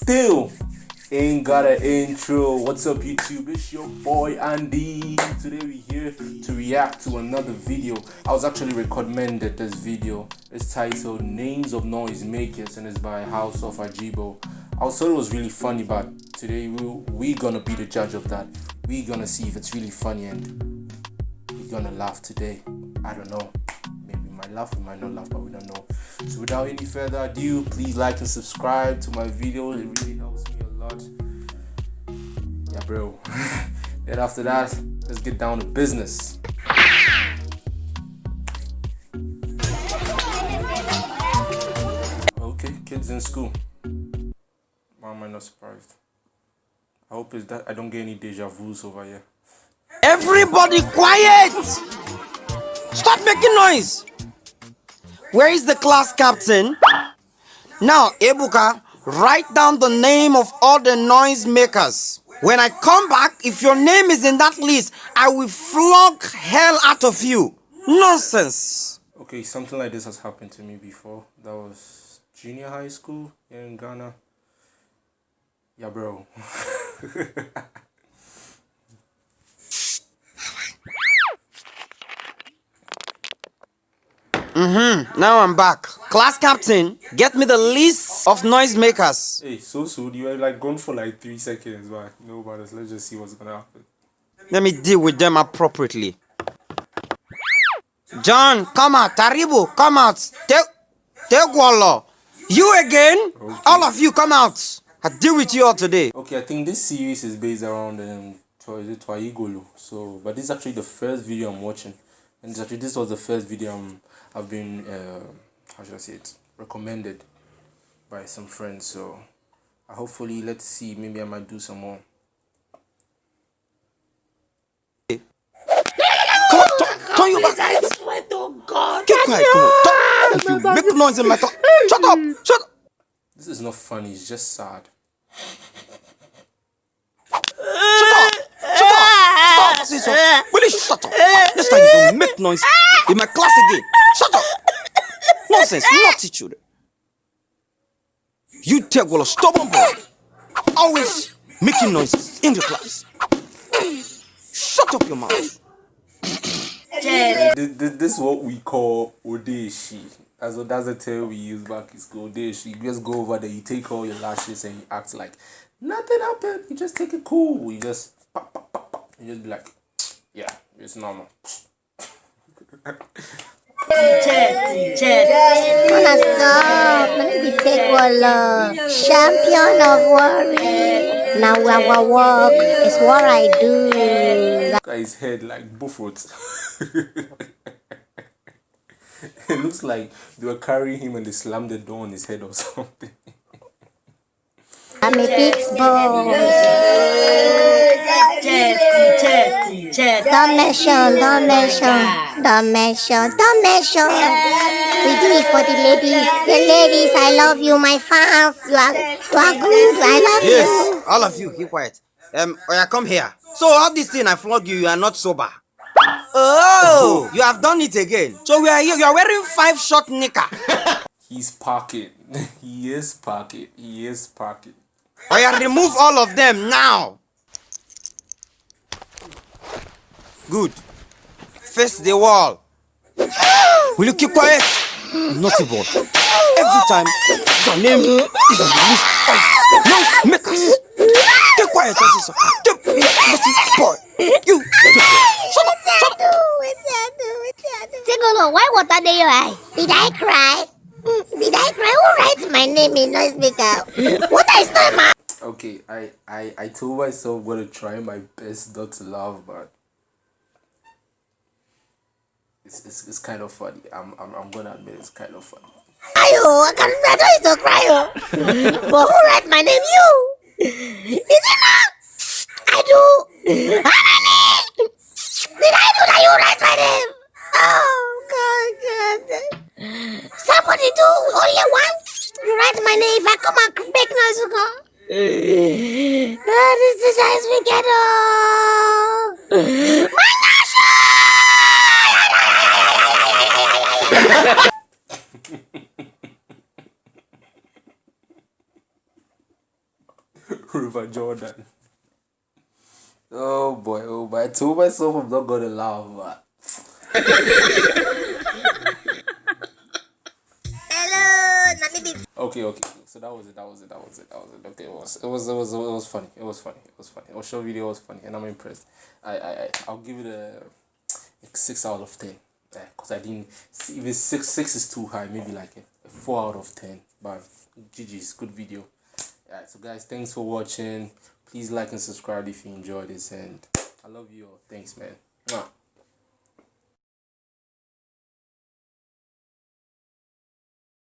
still ain't got an intro. What's up, YouTube? It's your boy Andy. Today we're here to react to another video. I was actually recommended this video. It's titled Names of Noise Makers and it's by HouseOfAjebo. I thought it was really funny, but today we're gonna be the judge of that. We're gonna see if it's really funny and we're gonna laugh today. I don't know. Maybe we might laugh, we might not laugh, but we don't know. So without any further ado, please like and subscribe to my video. It really helps me a lot. Yeah, bro. Then after that, let's get down to business. Okay, kids in school. Why am I not surprised? I hope it's that I don't get any deja vus over here. Everybody quiet! Stop making noise! Where is the class captain? Now, Ebuka, write down the name of all the noise makers. When I come back, if your name is in that list, I will flog hell out of you. Nonsense. Okay, something like this has happened to me before. That was junior high school here in Ghana. Yeah, bro. Now I'm back. Class captain, get me the list of noise makers. Hey, so soon? You were like gone for like 3 seconds. But no matters. Let's just see what's gonna happen. Let me deal with them appropriately. John, come out. Taribu, come out. Tegwalo. You again? Okay. All of you come out. I deal with you all today. Okay, I think this series is based around Twaigolo. So, but this is actually the first video I'm watching, and this was the first video I've been how should I say it, recommended by some friends. So, hopefully, let's see. Maybe I might do some more. Come on, turn your back. I swear to God. Keep quiet, come on. If you make noise in my talk, shut up, shut up. This is not funny. It's just sad. Shut up! Stop! Say so. Will you shut up? Next time you don't make noise in my class again. Shut up! Nonsense, naughty children. You take a stubborn boy. Always making noises in the class. Shut up your mouth. This is what we call Odeshi. That's the term we use back in school. Odeshi. You just go over there, you take all your lashes and you act like nothing happened. You just take it cool. You just pop, pop, pop, pop. You just be like, yeah, it's normal. Gonna stop. Let me take one champion of worry. Now our work is what I do. Guy's head like buffet. It looks like they were carrying him and they slammed the door on his head or something. I'm a big boy. Don't mention. We do it for the ladies. The ladies, I love you, my fans. You are good. I love you. Yes, all of you, keep quiet. Oya, come here. So all this thing I flog you, you are not sober. Oh, you have done it again. So we are here. You are wearing 5 short knicker. He's parking. He is parking. Oya, remove all of them now. Good. Face the wall. Will you keep quiet? Naughty boy. Every time your name is on the list of noise makers. Keep quiet, Francis. Naughty boy. You. Shut up. Tigolo, why water dey your eye? Did I cry? Who writes my name in noise maker? What is my? Okay, I told myself I'm gonna try my best not to laugh, but it's kind of funny. I'm gonna admit it's kind of funny. I know it's to cry. But who writes my name? You? Is it not? I do. Did I do that? You write my name? Oh God. Somebody do only one. You write my name. If I come and make noise, you go. That is the size we get all. My gosh! River Jordan. Oh boy, I told myself I'm not gonna laugh, but Hello, Nani Big. okay. So that was it. Okay, it was funny. It was funny. Our short video was funny, and I'm impressed. I'll give it a 6 out of 10. Cause I didn't. If it's six is too high. Maybe like a 4 out of 10. But GG's good video. Alright, so guys, thanks for watching. Please like and subscribe if you enjoyed this, and I love you all. Thanks, man. Mwah.